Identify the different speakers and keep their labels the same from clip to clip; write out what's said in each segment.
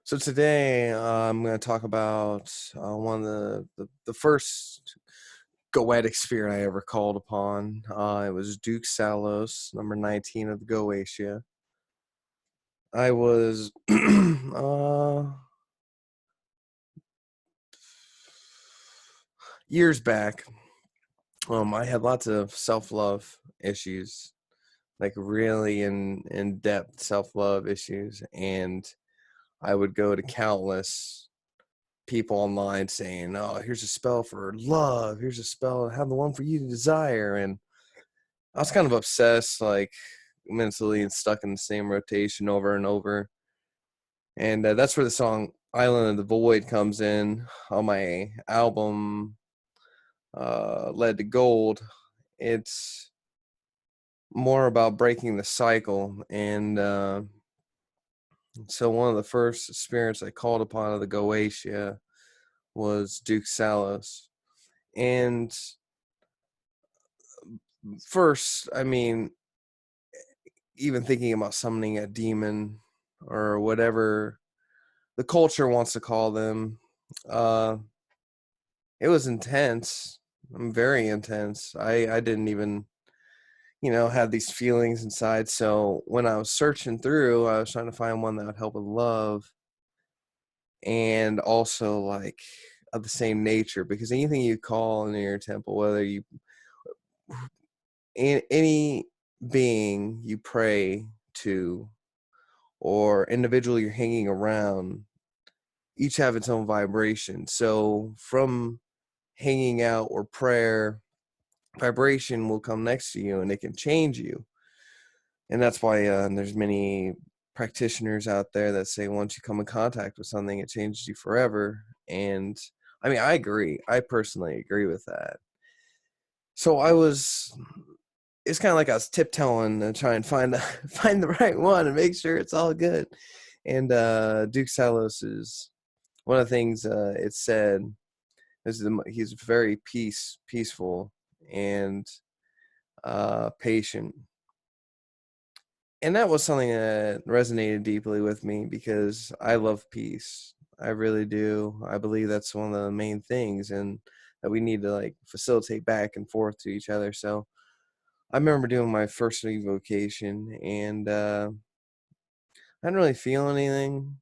Speaker 1: So today I'm going to talk about one of the first goetic spirit I ever called upon. It was Duke Sallos, number 19 of the Goetia. I was years back. I had lots of self-love issues, like really in depth self-love issues, and I would go to countless people online saying, "Oh, here's a spell for love. Here's a spell. Have the one for you to desire." And I was kind of obsessed, like mentally, and stuck in the same rotation over and over. And that's where the song "Island of the Void" comes in on my album, "Led to Gold." It's more about breaking the cycle, and so one of the first spirits I called upon of the Goetia was Duke Salos. And first, I mean, even thinking about summoning a demon or whatever the culture wants to call them, uh, it was intense. Very intense. I didn't even, have these feelings inside. So when I was searching through, I was trying to find one that would help with love and also like of the same nature, because anything you call in your temple, whether you any being you pray to or individual you're hanging around, each have its own vibration. So from hanging out or prayer, vibration will come next to you and it can change you. And that's why there's many practitioners out there that say once you come in contact with something, it changes you forever. And I mean, I agree. I personally agree with that. So it's kind of like I was tiptoeing to try and find find the right one and make sure it's all good. And Duke Salos is one of the things it said is he's very peaceful and patient, and that was something that resonated deeply with me because I love peace. I really do. I believe that's one of the main things, and that we need to like facilitate back and forth to each other. So I remember doing my first evocation, and I didn't really feel anything.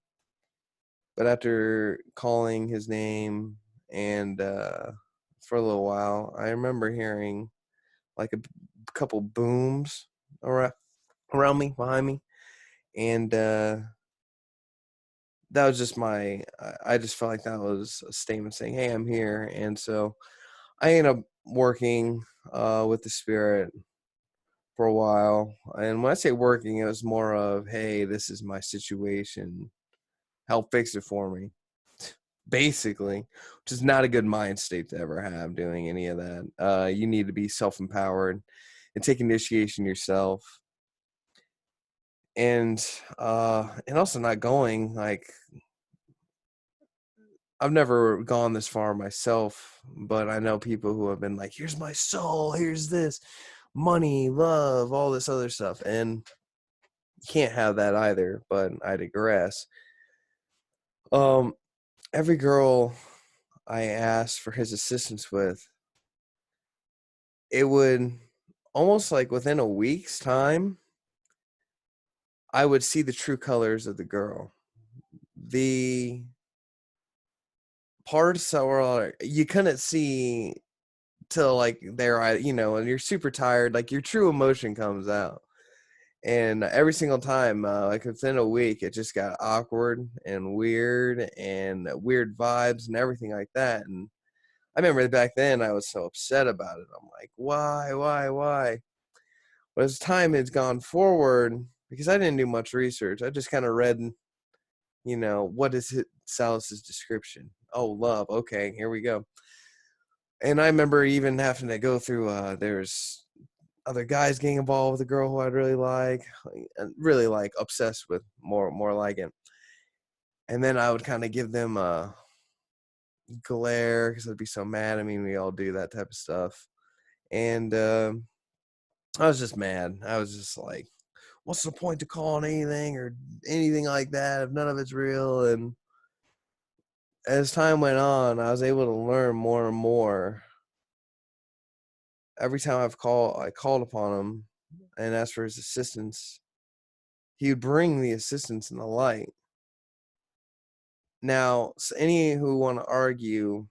Speaker 1: But after calling his name and for a little while, I remember hearing like a couple booms around me, behind me, and that was just I just felt like that was a statement saying, "Hey, I'm here." And so I ended up working with the spirit for a while. And when I say working, it was more of, "Hey, this is my situation. Help fix it for me." Basically, which is not a good mind state to ever have doing any of that. You need to be self-empowered and take initiation yourself, and also not going like, I've never gone this far myself, but I know people who have been like, "Here's my soul, here's this, money, love, all this other stuff," and you can't have that either. But I digress. Um, every girl I asked for his assistance with, it would almost like within a week's time, I would see the true colors of the girl. The parts that were like, you couldn't see till like and you're super tired, like your true emotion comes out. And every single time, like within a week, it just got awkward and weird vibes and everything like that. And I remember back then I was so upset about it. I'm like, why? But as time has gone forward, because I didn't do much research, I just kind of read, what is it, Salus's description? Oh, love. Okay, here we go. And I remember even having to go through. There's other guys getting involved with a girl who I'd really like, obsessed with, more like it. And then I would kind of give them a glare because I'd be so mad. I mean, we all do that type of stuff. And I was just mad. I was just like, what's the point to calling anything or anything like that if none of it's real? And as time went on, I was able to learn more and more. Every time I called upon him and asked for his assistance, he would bring the assistance and the light. Now, any who want to argue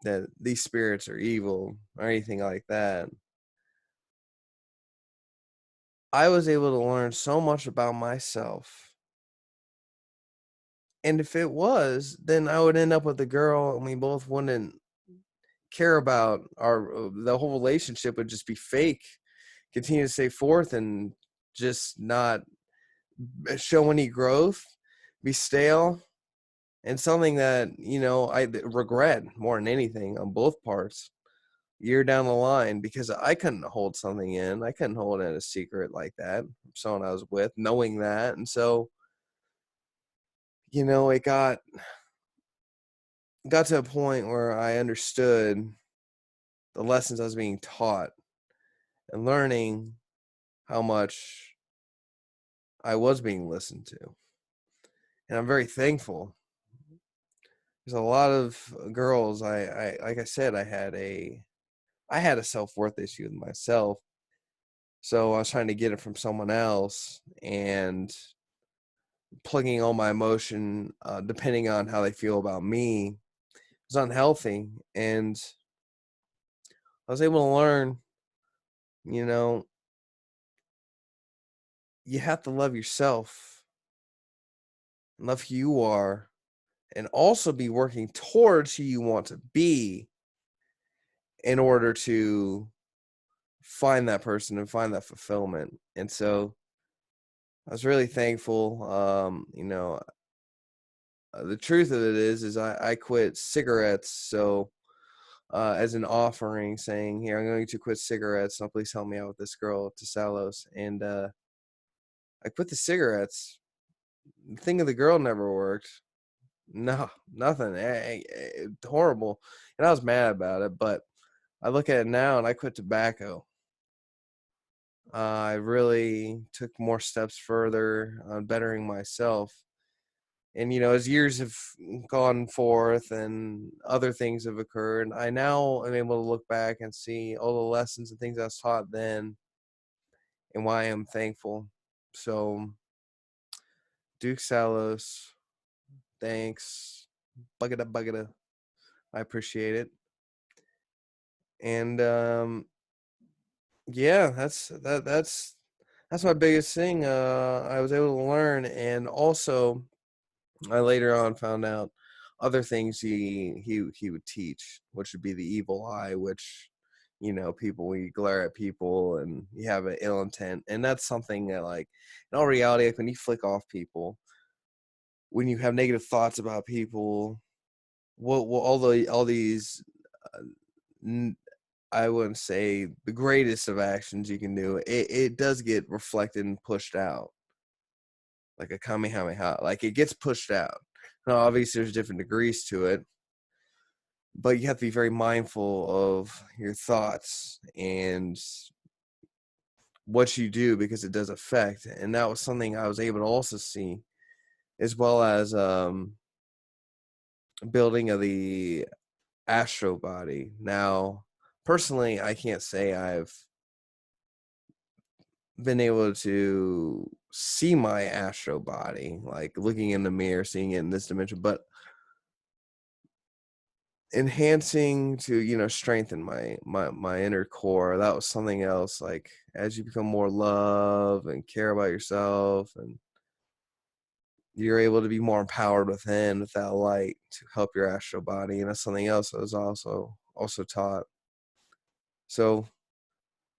Speaker 1: that these spirits are evil or anything like that, I was able to learn so much about myself. And if it was, then I would end up with a girl and we both wouldn't care about the whole relationship would just be fake, continue to stay forth and just not show any growth, be stale, and something that, I regret more than anything on both parts year down the line, because I couldn't hold something in. I couldn't hold in a secret like that from someone I was with, knowing that. And so, it got to a point where I understood the lessons I was being taught and learning how much I was being listened to. And I'm very thankful. There's a lot of girls. I like I said, I had a self-worth issue with myself. So I was trying to get it from someone else and plugging all my emotion, depending on how they feel about me, was unhealthy. And I was able to learn, you know, you have to love yourself, love who you are, and also be working towards who you want to be in order to find that person and find that fulfillment. And so I was really thankful. The truth of it is I quit cigarettes. So as an offering, saying, "Here, I'm going to quit cigarettes. So please help me out with this girl to Sallos." And I quit the cigarettes. The thing of the girl never worked. No, nothing. Horrible. And I was mad about it. But I look at it now, and I quit tobacco. I really took more steps further on bettering myself. And, as years have gone forth and other things have occurred, I now am able to look back and see all the lessons and things I was taught then and why I'm thankful. So, Duke Salos, thanks. Bugada bugada. I appreciate it. And yeah, that's my biggest thing. I was able to learn, and also I later on found out other things he would teach, which would be the evil eye, which, people, when you glare at people and you have an ill intent, and that's something that, like, in all reality, like, when you flick off people, when you have negative thoughts about people, what all these, I wouldn't say the greatest of actions you can do, it does get reflected and pushed out like a kamehameha, like it gets pushed out. Now, obviously, there's different degrees to it, but you have to be very mindful of your thoughts and what you do, because it does affect. And that was something I was able to also see, as well as building of the astro body. Now, personally, I can't say I've been able to see my astro body, like looking in the mirror, seeing it in this dimension, but enhancing to, strengthen my inner core. That was something else. Like, as you become more love and care about yourself, and you're able to be more empowered within with that light to help your astral body. And that's something else that was also taught. So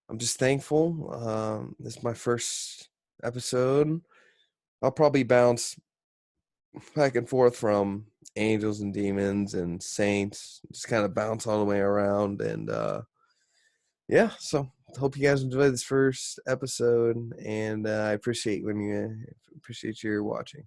Speaker 1: I'm just thankful. This is my first episode. I'll probably bounce back and forth from angels and demons and saints, just kind of bounce all the way around. And yeah, so hope you guys enjoyed this first episode, and I appreciate your watching.